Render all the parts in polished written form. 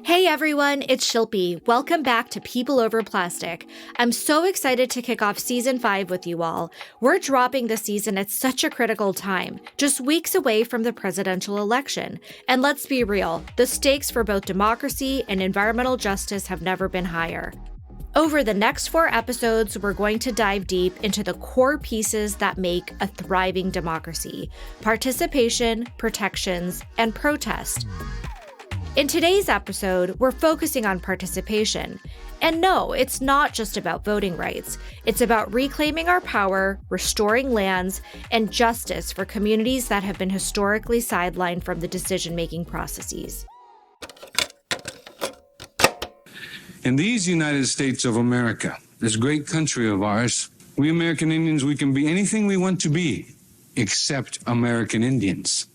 Hey everyone, it's Shilpi. Welcome back to People Over Plastic. I'm so excited to kick off Season 5 with you all. We're dropping the season at such a critical time, just weeks away from the presidential election. And let's be real, the stakes for both democracy and environmental justice have never been higher. Over the next 4 episodes, we're going to dive deep into the core pieces that make a thriving democracy: participation, protections, and protest. In today's episode, we're focusing on participation. And no, it's not just about voting rights. It's about reclaiming our power, restoring lands, and justice for communities that have been historically sidelined from the decision-making processes. In these United States of America, this great country of ours, we American Indians, we can be anything we want to be, except American Indians.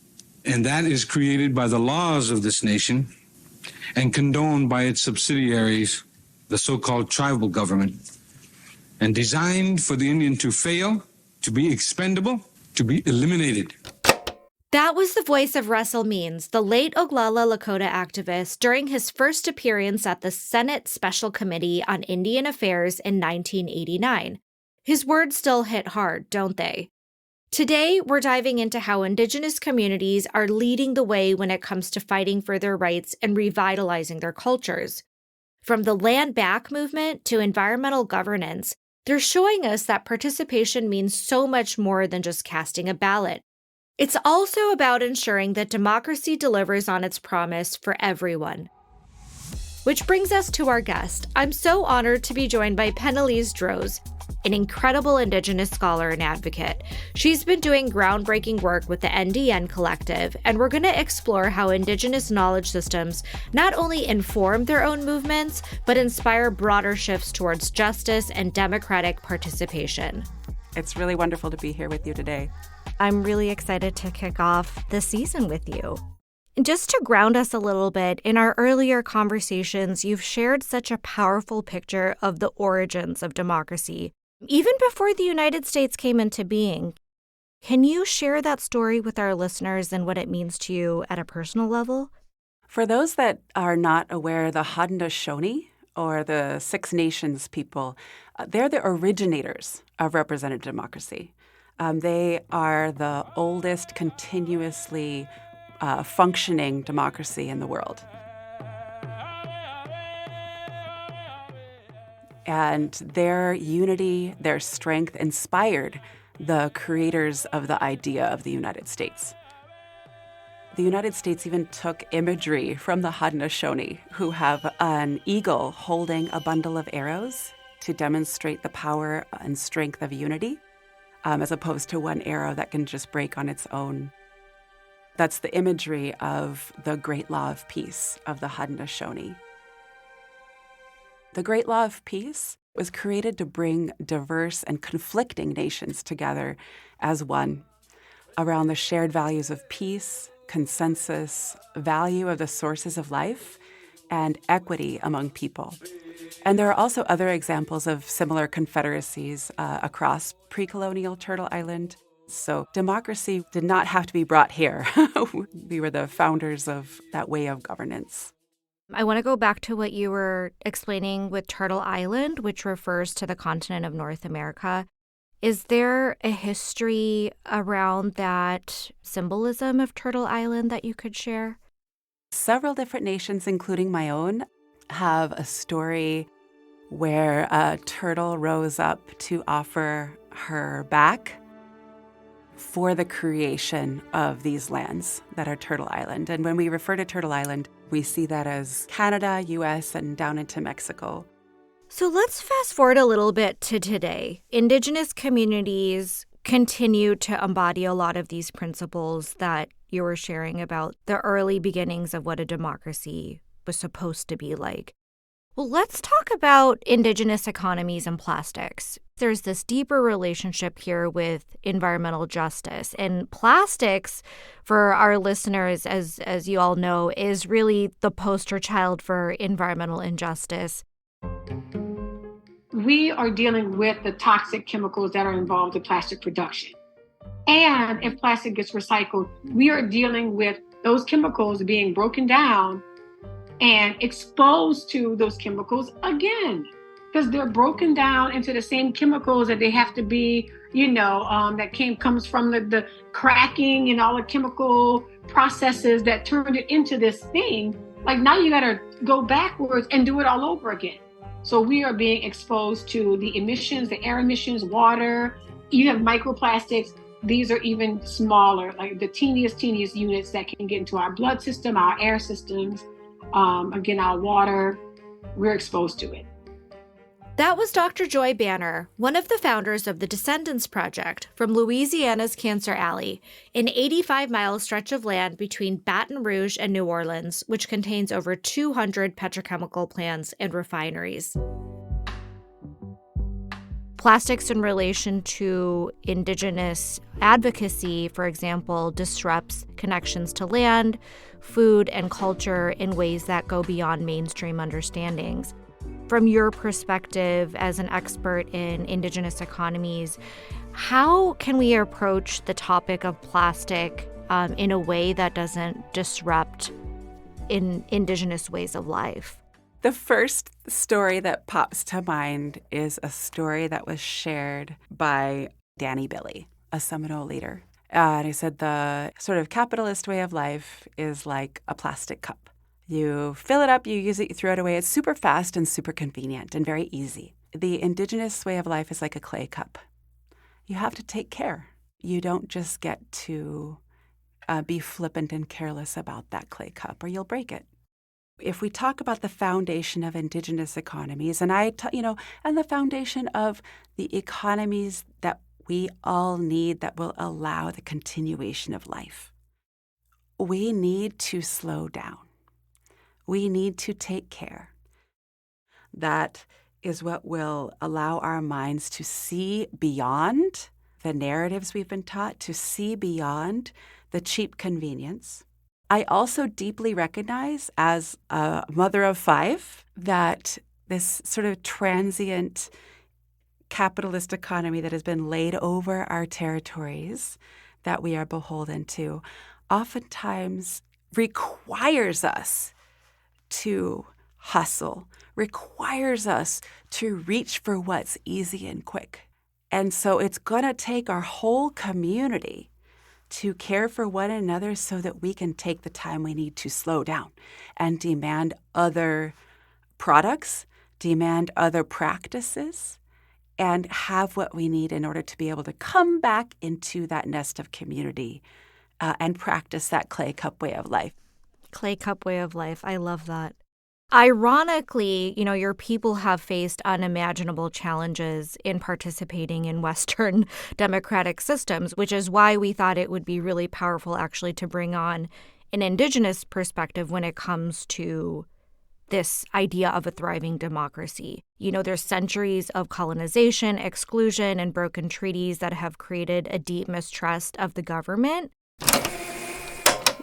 And that is created by the laws of this nation and condoned by its subsidiaries, the so-called tribal government, and designed for the Indian to fail, to be expendable, to be eliminated. That was the voice of Russell Means, the late Oglala Lakota activist, during his first appearance at the Senate Special Committee on Indian Affairs in 1989. His words still hit hard, don't they? Today, we're diving into how Indigenous communities are leading the way when it comes to fighting for their rights and revitalizing their cultures. From the land back movement to environmental governance, they're showing us that participation means so much more than just casting a ballot. It's also about ensuring that democracy delivers on its promise for everyone. Which brings us to our guest. I'm so honored to be joined by PennElys Droz, an incredible Indigenous scholar and advocate. She's been doing groundbreaking work with the NDN Collective, and we're going to explore how Indigenous knowledge systems not only inform their own movements, but inspire broader shifts towards justice and democratic participation. It's really wonderful to be here with you today. I'm really excited to kick off the season with you. And just to ground us a little bit, in our earlier conversations, you've shared such a powerful picture of the origins of democracy, even before the United States came into being. Can you share that story with our listeners and what it means to you at a personal level? For those that are not aware, the Haudenosaunee, or the Six Nations people, they're the originators of representative democracy. They are the oldest continuously functioning democracy in the world. And their unity, their strength inspired the creators of the idea of the United States. The United States even took imagery from the Haudenosaunee, who have an eagle holding a bundle of arrows to demonstrate the power and strength of unity, as opposed to one arrow that can just break on its own. That's the imagery of the Great Law of Peace of the Haudenosaunee. The Great Law of Peace was created to bring diverse and conflicting nations together as one around the shared values of peace, consensus, value of the sources of life, and equity among people. And there are also other examples of similar confederacies across pre-colonial Turtle Island. So democracy did not have to be brought here. We were the founders of that way of governance. I want to go back to what you were explaining with Turtle Island, which refers to the continent of North America. Is there a history around that symbolism of Turtle Island that you could share? Several different nations, including my own, have a story where a turtle rose up to offer her back for the creation of these lands that are Turtle Island. And when we refer to Turtle Island, we see that as Canada, US, and down into Mexico. So let's fast forward a little bit to today. Indigenous communities continue to embody a lot of these principles that you were sharing about the early beginnings of what a democracy was supposed to be like. Well, let's talk about Indigenous economies and plastics. There's this deeper relationship here with environmental justice. And plastics, for our listeners, as you all know, is really the poster child for environmental injustice. We are dealing with the toxic chemicals that are involved in plastic production. And if plastic gets recycled, we are dealing with those chemicals being broken down and exposed to those chemicals again, because they're broken down into the same chemicals that they have to be, comes from the cracking and all the chemical processes that turned it into this thing. Like now you got to go backwards and do it all over again. So we are being exposed to the emissions, the air emissions, water. You have microplastics. These are even smaller, like the teeniest units that can get into our blood system, our air systems, our water. We're exposed to it. That was Dr. Joy Banner, one of the founders of the Descendants Project from Louisiana's Cancer Alley, an 85-mile stretch of land between Baton Rouge and New Orleans, which contains over 200 petrochemical plants and refineries. Plastics in relation to Indigenous advocacy, for example, disrupts connections to land, food, and culture in ways that go beyond mainstream understandings. From your perspective as an expert in Indigenous economies, how can we approach the topic of plastic in a way that doesn't disrupt Indigenous ways of life? The first story that pops to mind is a story that was shared by Danny Billy, a Seminole leader. And he said the sort of capitalist way of life is like a plastic cup. You fill it up, you use it, you throw it away. It's super fast and super convenient and very easy. The Indigenous way of life is like a clay cup. You have to take care. You don't just get to be flippant and careless about that clay cup or you'll break it. If we talk about the foundation of Indigenous economies, and the foundation of the economies that we all need that will allow the continuation of life, we need to slow down. We need to take care. That is what will allow our minds to see beyond the narratives we've been taught, to see beyond the cheap convenience. I also deeply recognize, as a mother of 5, that this sort of transient capitalist economy that has been laid over our territories that we are beholden to oftentimes requires us to hustle, requires us to reach for what's easy and quick. And so it's going to take our whole community to care for one another so that we can take the time we need to slow down and demand other products, demand other practices, and have what we need in order to be able to come back into that nest of community and practice that clay cup way of life. Clay cup way of life. I love that. Ironically, your people have faced unimaginable challenges in participating in Western democratic systems, which is why we thought it would be really powerful actually to bring on an Indigenous perspective when it comes to this idea of a thriving democracy. There's centuries of colonization, exclusion, and broken treaties that have created a deep mistrust of the government.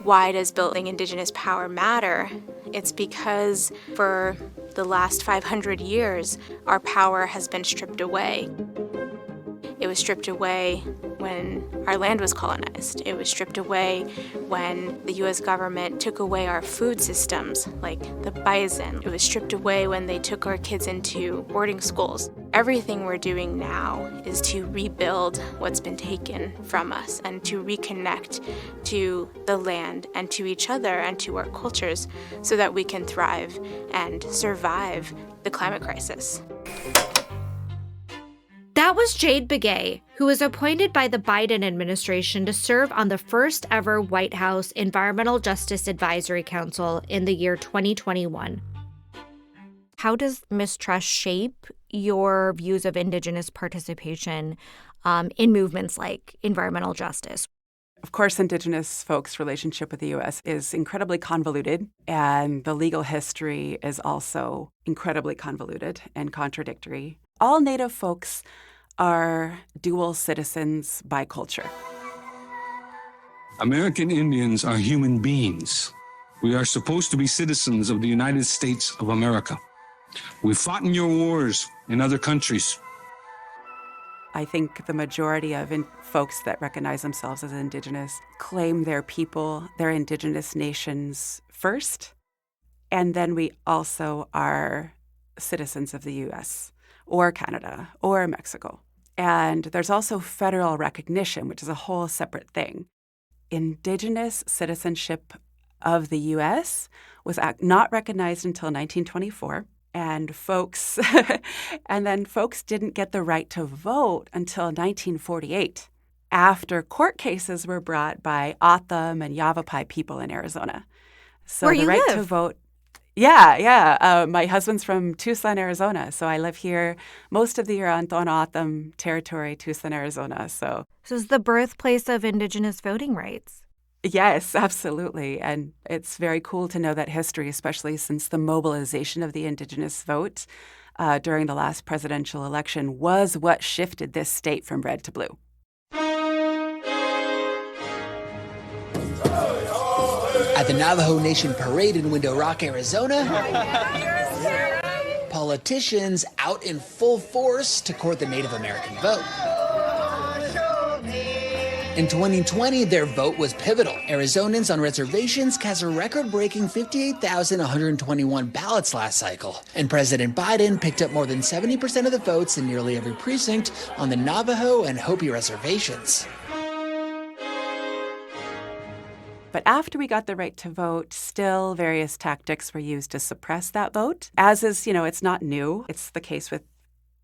Why does building Indigenous power matter? It's because for the last 500 years, our power has been stripped away. It was stripped away when our land was colonized. It was stripped away when the U.S. government took away our food systems, like the bison. It was stripped away when they took our kids into boarding schools. Everything we're doing now is to rebuild what's been taken from us and to reconnect to the land and to each other and to our cultures so that we can thrive and survive the climate crisis. That was Jade Begay, who was appointed by the Biden administration to serve on the first ever White House Environmental Justice Advisory Council in the year 2021. How does mistrust shape your views of Indigenous participation in movements like environmental justice? Of course, Indigenous folks' relationship with the U.S. is incredibly convoluted, and the legal history is also incredibly convoluted and contradictory. All Native folks are dual citizens by culture. American Indians are human beings. We are supposed to be citizens of the United States of America. We fought in your wars in other countries. I think the majority of folks that recognize themselves as Indigenous claim their people, their Indigenous nations first, And then we also are citizens of the U.S. or Canada or Mexico. And there's also federal recognition, which is a whole separate thing. Indigenous citizenship of the U.S. was not recognized until 1924. And folks didn't get the right to vote until 1948, after court cases were brought by O'odham and Yavapai people in Arizona. So Where the you right live? to vote. Yeah. My husband's from Tucson, Arizona, so I live here most of the year on O'odham territory, Tucson, Arizona. So This is the birthplace of Indigenous voting rights. yes, absolutely. And it's very cool to know that history, especially since the mobilization of the Indigenous vote during the last presidential election, was what shifted this state from red to blue. At the Navajo Nation Parade in Window Rock, Arizona, politicians out in full force to court the Native American vote. In 2020, their vote was pivotal. Arizonans on reservations cast a record-breaking 58,121 ballots last cycle, and President Biden picked up more than 70% of the votes in nearly every precinct on the Navajo and Hopi reservations. But after we got the right to vote, still various tactics were used to suppress that vote. As is, it's not new. It's the case with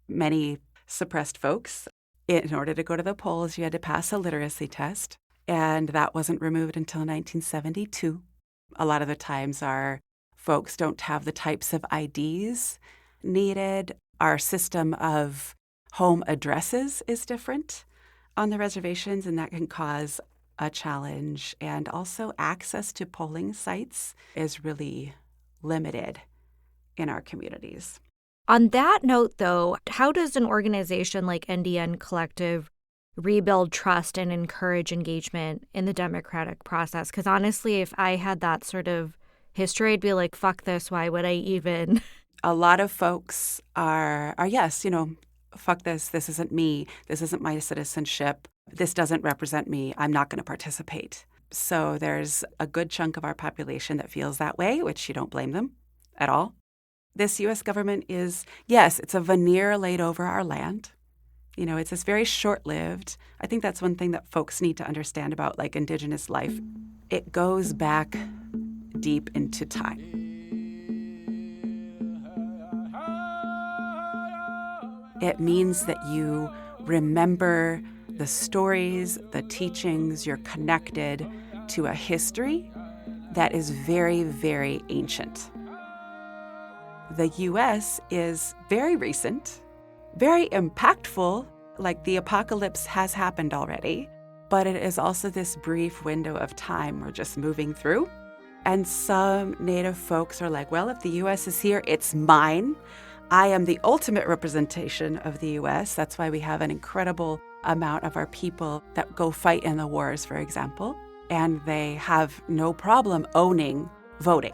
many suppressed folks. In order to go to the polls, you had to pass a literacy test, and that wasn't removed until 1972. A lot of the times our folks don't have the types of IDs needed. Our system of home addresses is different on the reservations, and that can cause a challenge. And also access to polling sites is really limited in our communities. On that note, though, how does an organization like NDN Collective rebuild trust and encourage engagement in the democratic process? Because honestly, if I had that sort of history, I'd be like, fuck this, why would I even? A lot of folks are yes, fuck this isn't me, this isn't my citizenship, this doesn't represent me, I'm not going to participate. So there's a good chunk of our population that feels that way, which you don't blame them at all. This U.S. government is, yes, it's a veneer laid over our land. It's this very short-lived. I think that's one thing that folks need to understand about Indigenous life. It goes back deep into time. It means that you remember the stories, the teachings, you're connected to a history that is very, very ancient. The U.S. is very recent, very impactful, the apocalypse has happened already, but it is also this brief window of time we're just moving through. And some Native folks are like, well, if the U.S. is here, it's mine. I am the ultimate representation of the U.S. That's why we have an incredible amount of our people that go fight in the wars, for example, and they have no problem owning voting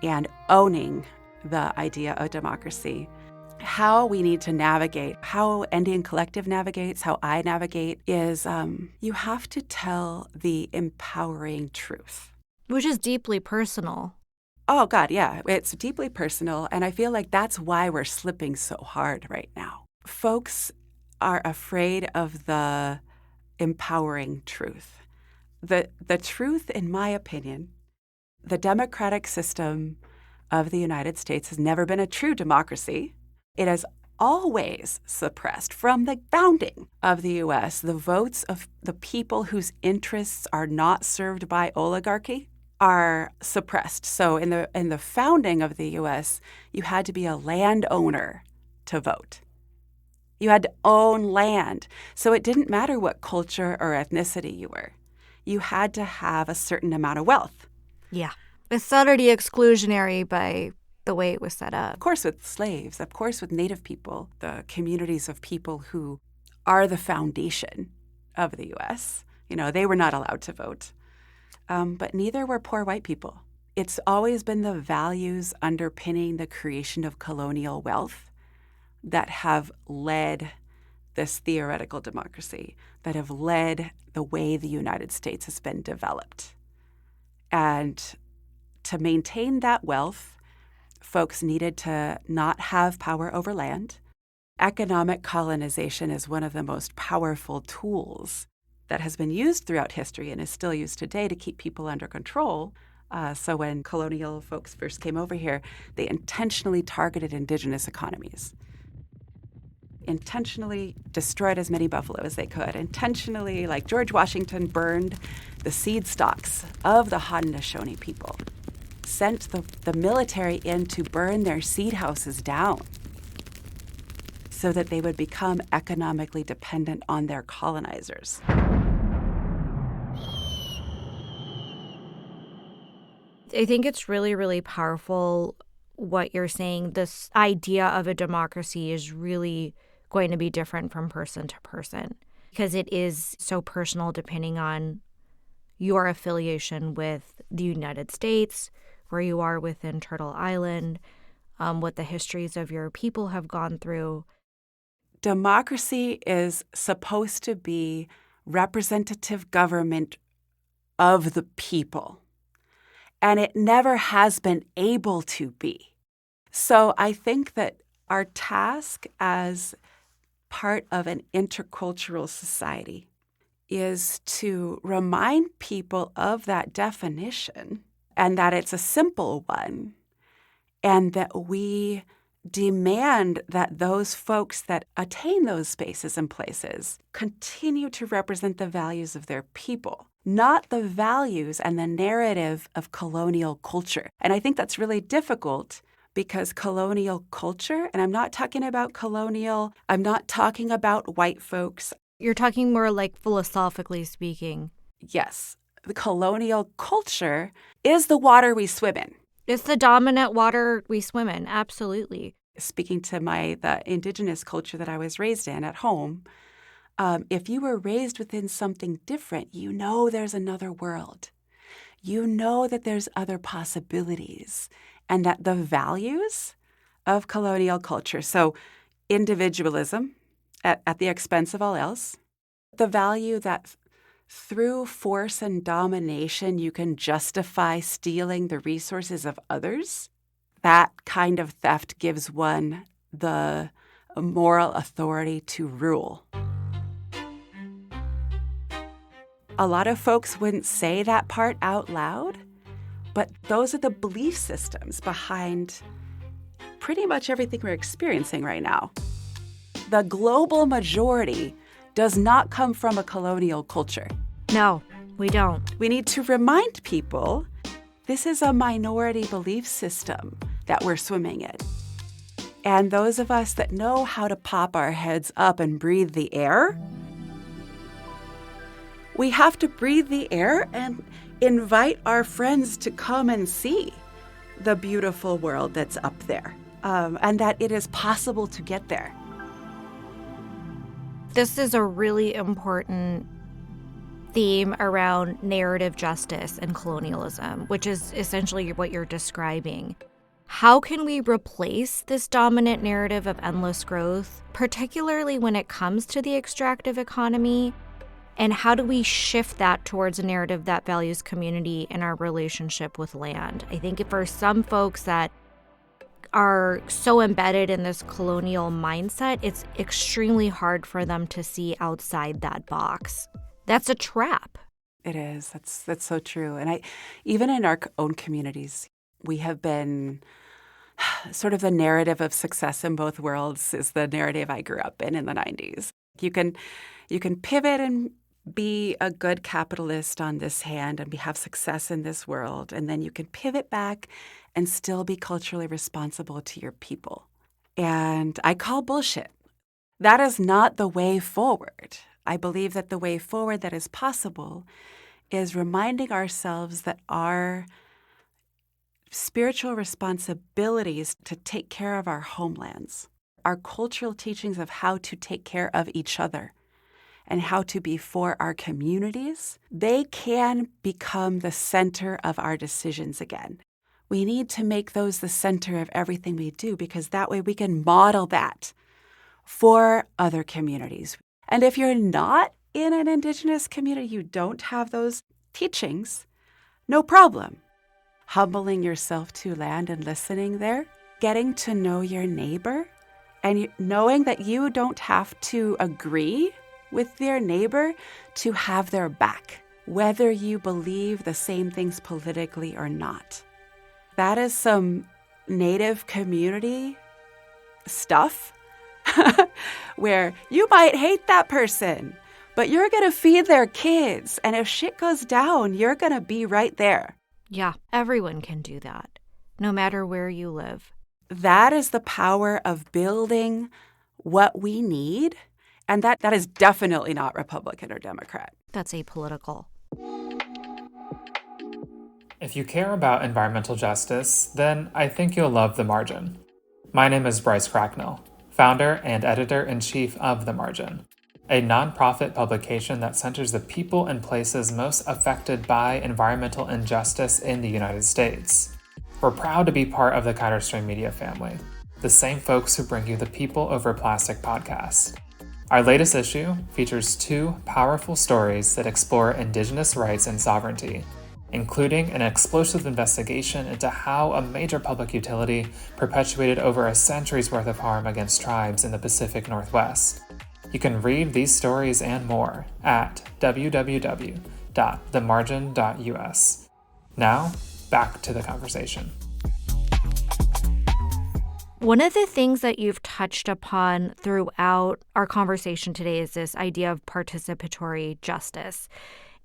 and owning the idea of democracy. How we need to navigate, how NDN Collective navigates, how I navigate is you have to tell the empowering truth. Which is deeply personal. Oh, God, yeah. It's deeply personal, and I feel like that's why we're slipping so hard right now. Folks are afraid of the empowering truth. The truth, in my opinion, the democratic system of the United States has never been a true democracy. It has always suppressed, from the founding of the U.S., the votes of the people whose interests are not served by oligarchy are suppressed. So in the founding of the U.S., you had to be a landowner to vote. You had to own land. So it didn't matter what culture or ethnicity you were. You had to have a certain amount of wealth. Yeah. It's already exclusionary by the way it was set up. Of course with slaves, of course with Native people, the communities of people who are the foundation of the U.S. They were not allowed to vote. But neither were poor white people. It's always been the values underpinning the creation of colonial wealth that have led this theoretical democracy, that have led the way the United States has been developed. And To maintain that wealth, folks needed to not have power over land. Economic colonization is one of the most powerful tools that has been used throughout history and is still used today to keep people under control. So when colonial folks first came over here, they intentionally targeted indigenous economies, intentionally destroyed as many buffalo as they could, intentionally, like George Washington burned the seed stocks of the Haudenosaunee people, sent the military in to burn their seed houses down so that they would become economically dependent on their colonizers. I think it's really, really powerful what you're saying. This idea of a democracy is really going to be different from person to person because it is so personal depending on your affiliation with the United States, where you are within Turtle Island, what the histories of your people have gone through. Democracy is supposed to be representative government of the people, and it never has been able to be. So I think that our task as part of an intercultural society is to remind people of that definition and that it's a simple one, and that we demand that those folks that attain those spaces and places continue to represent the values of their people, not the values and the narrative of colonial culture. And I think that's really difficult because colonial culture, and I'm not talking about white folks. You're talking more like philosophically speaking. Yes, the colonial culture is the water we swim in. It's the dominant water we swim in, absolutely. Speaking to the indigenous culture that I was raised in at home, if you were raised within something different, you know there's another world. You know that there's other possibilities and that the values of colonial culture, so individualism at the expense of all else, the value that through force and domination you can justify stealing the resources of others, that kind of theft gives one the moral authority to rule. A lot of folks wouldn't say that part out loud, but those are the belief systems behind pretty much everything we're experiencing right now. The global majority does not come from a colonial culture. No, we don't. We need to remind people this is a minority belief system that we're swimming in. And those of us that know how to pop our heads up and breathe the air, we have to breathe the air and invite our friends to come and see the beautiful world that's up there, and that it is possible to get there. This is a really important theme around narrative justice and colonialism, which is essentially what you're describing. How can we replace this dominant narrative of endless growth, particularly when it comes to the extractive economy? And how do we shift that towards a narrative that values community and our relationship with land? I think for some folks that are so embedded in this colonial mindset, it's extremely hard for them to see outside that box. That's a trap. It is. That's so true. And even in our own communities, we have been sort of the narrative of success in both worlds is the narrative I grew up in the 90s. You can pivot and be a good capitalist on this hand and have success in this world, and then you can pivot back and still be culturally responsible to your people. And I call bullshit. That is not the way forward. I believe that the way forward that is possible is reminding ourselves that our spiritual responsibilities to take care of our homelands, our cultural teachings of how to take care of each other and how to be for our communities, they can become the center of our decisions again. We need to make those the center of everything we do because that way we can model that for other communities. And if you're not in an Indigenous community, you don't have those teachings, no problem. humbling yourself to land and listening there, getting to know your neighbor, and knowing that you don't have to agree with their neighbor to have their back, whether you believe the same things politically or not. That is some Native community stuff where you might hate that person, but you're going to feed their kids. And if shit goes down, you're going to be right there. Yeah, everyone can do that, no matter where you live. That is the power of building what we need. And that is definitely not Republican or Democrat. That's apolitical. If you care about environmental justice, then I think you'll love The Margin. My name is Bryce Cracknell, founder and editor-in-chief of The Margin, a nonprofit publication that centers the people and places most affected by environmental injustice in the United States. We're proud to be part of the Counterstream Media family, the same folks who bring you the People Over Plastic podcast. Our latest issue features 2 powerful stories that explore Indigenous rights and sovereignty, including an explosive investigation into how a major public utility perpetuated over a century's worth of harm against tribes in the Pacific Northwest. You can read these stories and more at www.themargin.us. Now, back to the conversation. One of the things that you've touched upon throughout our conversation today is this idea of participatory justice.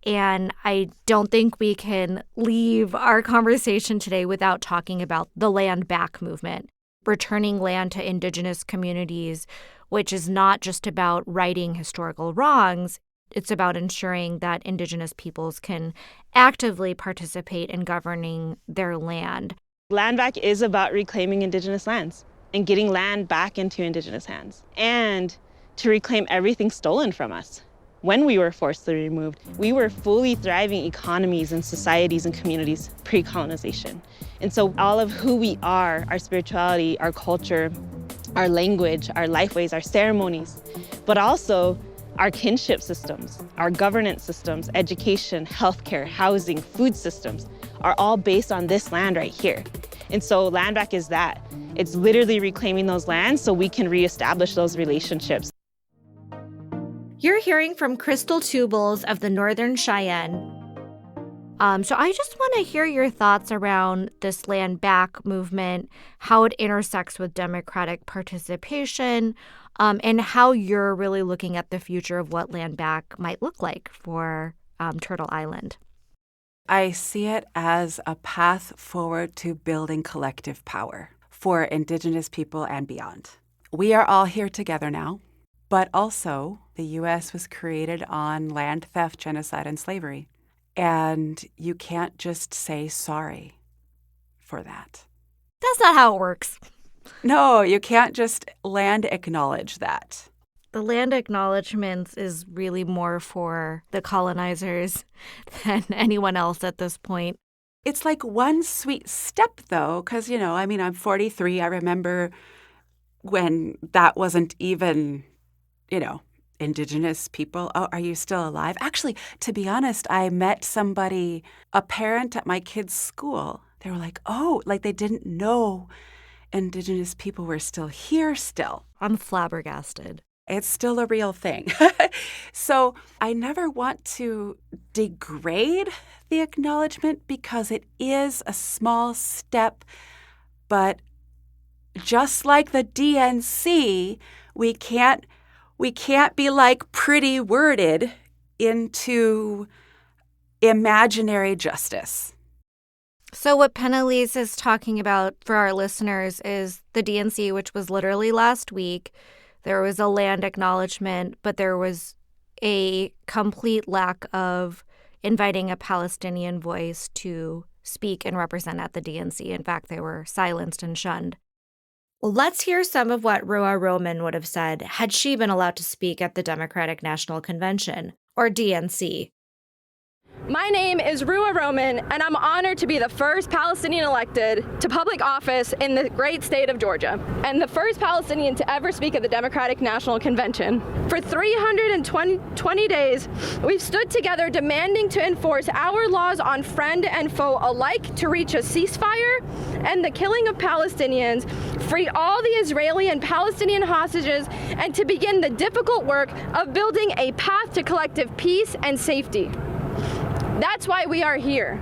And I don't think we can leave our conversation today without talking about the land back movement, returning land to Indigenous communities, which is not just about righting historical wrongs. It's about ensuring that Indigenous peoples can actively participate in governing their land. Land back is about reclaiming Indigenous lands and getting land back into Indigenous hands and to reclaim everything stolen from us. When we were forcibly removed, we were fully thriving economies and societies and communities pre-colonization. And so all of who we are, our spirituality, our culture, our language, our lifeways, our ceremonies, but also our kinship systems, our governance systems, education, healthcare, housing, food systems are all based on this land right here. And so land back is that. It's literally reclaiming those lands so we can reestablish those relationships. You're hearing from Crystal Tubles of the Northern Cheyenne. So I just want to hear your thoughts around this land back movement, how it intersects with democratic participation, and how you're really looking at the future of what land back might look like for Turtle Island. I see it as a path forward to building collective power for Indigenous people and beyond. We are all here together now, but also the U.S. was created on land theft, genocide, and slavery. And you can't just say sorry for that. That's not how it works. No, you can't just land acknowledge that. The land acknowledgments is really more for the colonizers than anyone else at this point. It's like one sweet step, though, because, I'm 43. I remember when that wasn't even, Indigenous people. Oh, are you still alive? Actually, to be honest, I met somebody, a parent at my kid's school. They were like, oh, like they didn't know Indigenous people were still here still. I'm flabbergasted. It's still a real thing. So I never want to degrade the acknowledgement because it is a small step. But just like the DNC, we can't be like pretty worded into imaginary justice. So what PennElys is talking about for our listeners is the DNC, which was literally last week. There was a land acknowledgement, but there was a complete lack of inviting a Palestinian voice to speak and represent at the DNC. In fact, they were silenced and shunned. Well, let's hear some of what Roa Roman would have said had she been allowed to speak at the Democratic National Convention, or DNC. My name is Rua Roman, and I'm honored to be the first Palestinian elected to public office in the great state of Georgia, and the first Palestinian to ever speak at the Democratic National Convention. For 320 days, we've stood together demanding to enforce our laws on friend and foe alike to reach a ceasefire and the killing of Palestinians, free all the Israeli and Palestinian hostages, and to begin the difficult work of building a path to collective peace and safety. That's why we are here.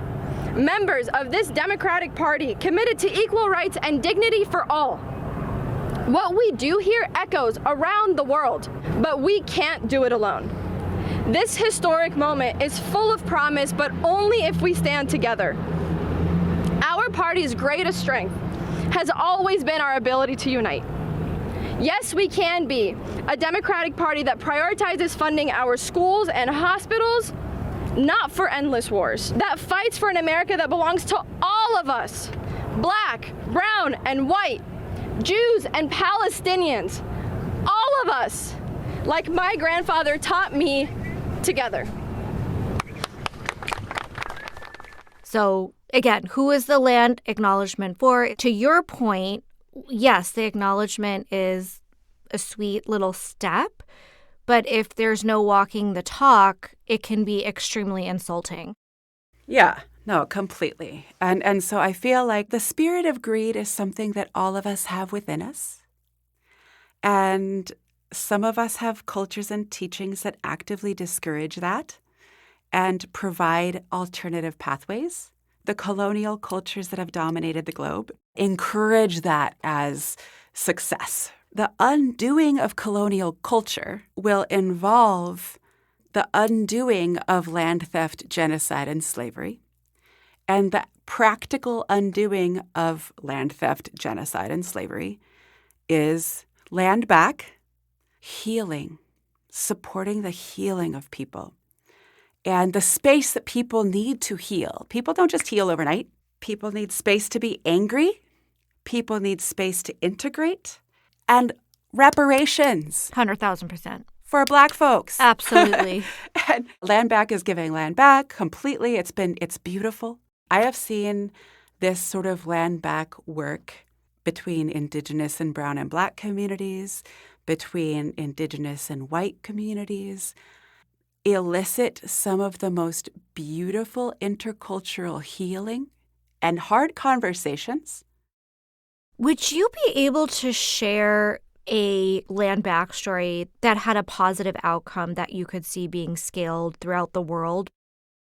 Members of this Democratic Party committed to equal rights and dignity for all. What we do here echoes around the world, but we can't do it alone. This historic moment is full of promise, but only if we stand together. Our party's greatest strength has always been our ability to unite. Yes, we can be a Democratic Party that prioritizes funding our schools and hospitals, not for endless wars, that fights for an America that belongs to all of us, black, brown, and white, Jews and Palestinians, all of us, like my grandfather taught me, together. So again, who is the land acknowledgement for? To your point, yes, the acknowledgement is a sweet little step, but if there's no walking the talk, it can be extremely insulting. Yeah, no, completely. And so I feel like the spirit of greed is something that all of us have within us. And some of us have cultures and teachings that actively discourage that and provide alternative pathways. The colonial cultures that have dominated the globe encourage that as success. The undoing of colonial culture will involve the undoing of land theft, genocide, and slavery. And the practical undoing of land theft, genocide, and slavery is land back, healing, supporting the healing of people, and the space that people need to heal. People don't just heal overnight. People need space to be angry. People need space to integrate. And reparations. 100,000%. For Black folks. Absolutely. And Land Back is giving land back completely. It's beautiful. I have seen this sort of land back work between Indigenous and Brown and Black communities, between Indigenous and white communities, elicit some of the most beautiful intercultural healing and hard conversations. Would you be able to share a land back story that had a positive outcome that you could see being scaled throughout the world?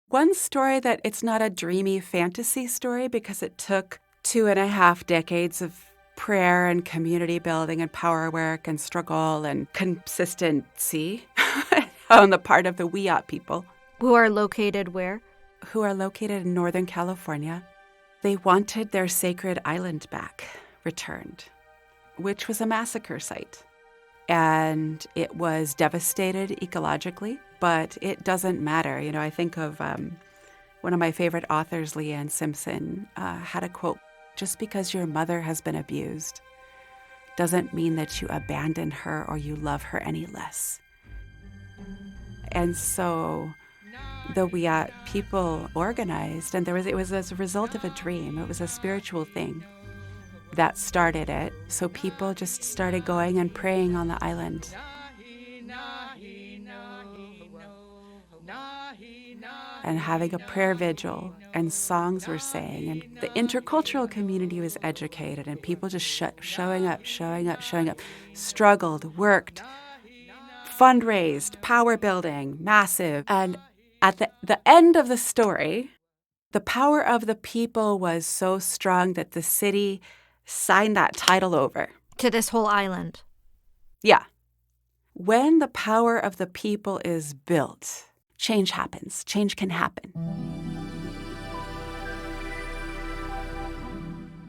One story that it's not a dreamy fantasy story because it took 2.5 decades of prayer and community building and power work and struggle and consistency on the part of the Wiyot people. Who are located where? Who are located in Northern California. They wanted their sacred island back, returned, which was a massacre site. And it was devastated ecologically, but it doesn't matter. You know, I think of one of my favorite authors, Leanne Simpson, had a quote, "Just because your mother has been abused doesn't mean that you abandon her or you love her any less." And so the Wiyot people organized, and it was as a result of a dream. It was a spiritual thing that started it. So people just started going and praying on the island. And having a prayer vigil, and songs were sang, and the intercultural community was educated, and people just showing up, struggled, worked, fundraised, power building, massive. And at the end of the story, the power of the people was so strong that the city signed that title over. To this whole island. Yeah. When the power of the people is built, change happens. Change can happen.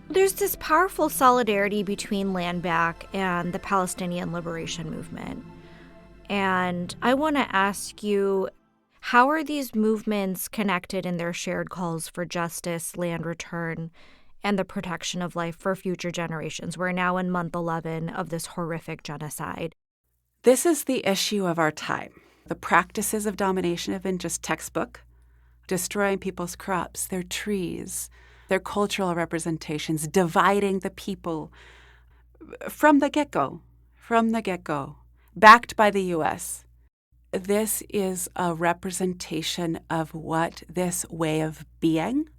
There's this powerful solidarity between Land Back and the Palestinian Liberation Movement. And I want to ask you, how are these movements connected in their shared calls for justice, land return, and the protection of life for future generations? We're now in month 11 of this horrific genocide. This is the issue of our time. The practices of domination have been just textbook. destroying people's crops, their trees, their cultural representations, dividing the people from the get-go, backed by the U.S. This is a representation of what this way of being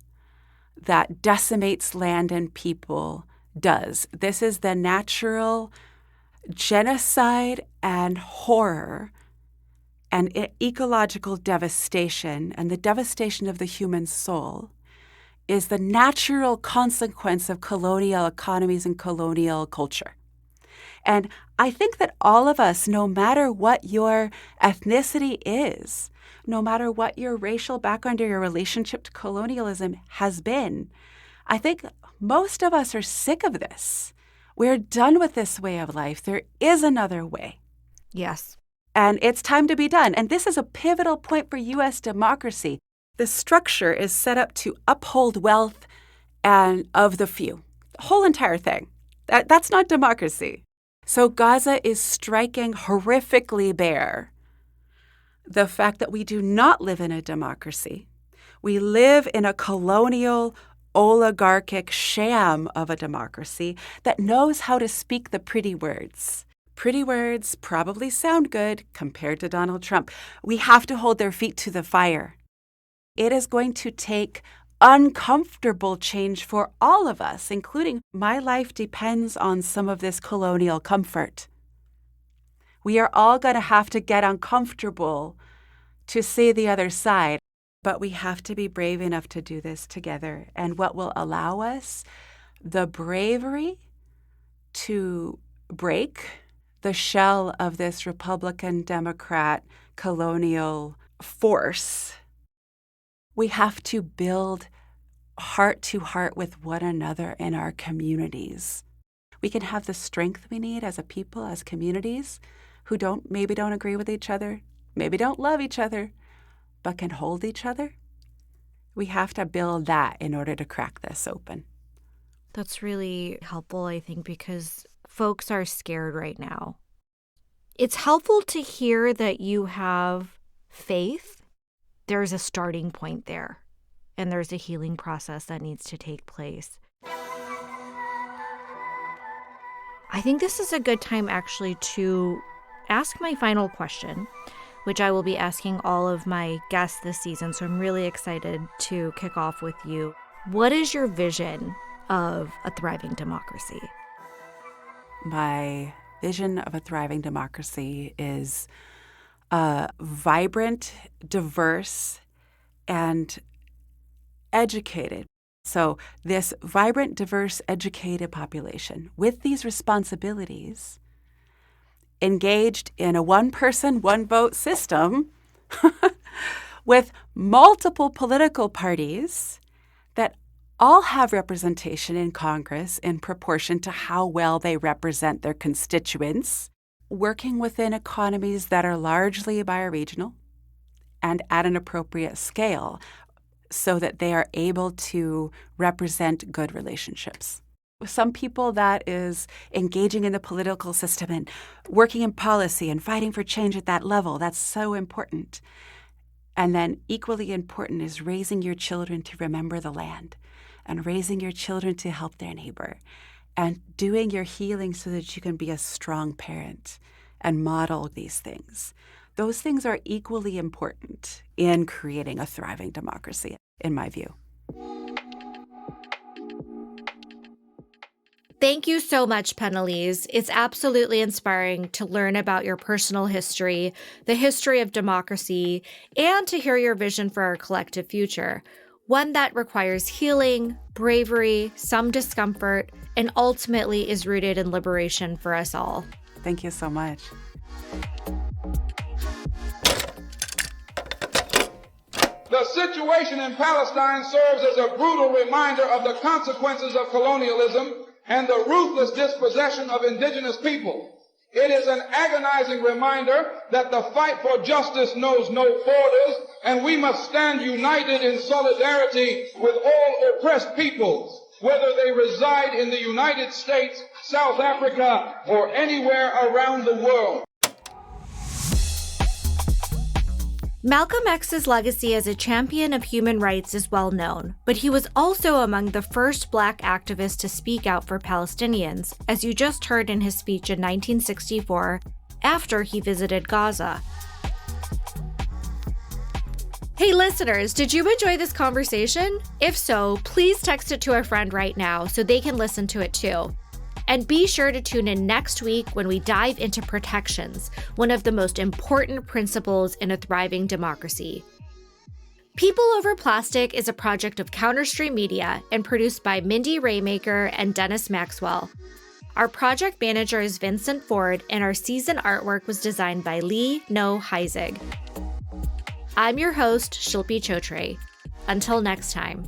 that decimates land and people does. This is the natural genocide and horror and ecological devastation, and the devastation of the human soul is the natural consequence of colonial economies and colonial culture. And I think that all of us, no matter what your ethnicity is, no matter what your racial background or your relationship to colonialism has been, I think most of us are sick of this. We're done with this way of life. There is another way. Yes. And it's time to be done. And this is a pivotal point for U.S. democracy. The structure is set up to uphold wealth and of the few. The whole entire thing. That's not democracy. So Gaza is striking horrifically bare the fact that we do not live in a democracy. We live in a colonial, oligarchic sham of a democracy that knows how to speak the pretty words. Pretty words probably sound good compared to Donald Trump. We have to hold their feet to the fire. It is going to take uncomfortable change for all of us, including my life depends on some of this colonial comfort. We are all going to have to get uncomfortable to see the other side, but we have to be brave enough to do this together. And what will allow us the bravery to break the shell of this Republican, Democrat, colonial force, we have to build heart to heart with one another in our communities. We can have the strength we need as a people, as communities who maybe don't agree with each other, maybe don't love each other, but can hold each other. We have to build that in order to crack this open. That's really helpful, I think, because folks are scared right now. It's helpful to hear that you have faith. There's a starting point there, and there's a healing process that needs to take place. I think this is a good time actually to ask my final question, which I will be asking all of my guests this season, so I'm really excited to kick off with you. What is your vision of a thriving democracy? My vision of a thriving democracy is a vibrant, diverse, and educated. So this vibrant, diverse, educated population with these responsibilities engaged in a one-person, one-vote system with multiple political parties that all have representation in Congress in proportion to how well they represent their constituents, working within economies that are largely bioregional and at an appropriate scale so that they are able to represent good relationships. With some people, that is engaging in the political system and working in policy and fighting for change at that level. That's so important. And then equally important is raising your children to remember the land and raising your children to help their neighbor and doing your healing so that you can be a strong parent and model these things. Those things are equally important in creating a thriving democracy, in my view. Thank you so much, PennElys. It's absolutely inspiring to learn about your personal history, the history of democracy, and to hear your vision for our collective future. One that requires healing, bravery, some discomfort, and ultimately is rooted in liberation for us all. Thank you so much. The situation in Palestine serves as a brutal reminder of the consequences of colonialism and the ruthless dispossession of indigenous people. It is an agonizing reminder that the fight for justice knows no borders, and we must stand united in solidarity with all oppressed peoples, whether they reside in the United States, South Africa, or anywhere around the world. Malcolm X's legacy as a champion of human rights is well known, but he was also among the first Black activists to speak out for Palestinians, as you just heard in his speech in 1964 after he visited Gaza. Hey listeners, did you enjoy this conversation? If so, please text it to a friend right now so they can listen to it too. And be sure to tune in next week when we dive into protections, one of the most important principles in a thriving democracy. People Over Plastic is a project of Counterstream Media and produced by Mindy Raymaker and Dennis Maxwell. Our project manager is Vincent Ford, and our season artwork was designed by Lee No Heisig. I'm your host, Shilpi Chhotray. Until next time.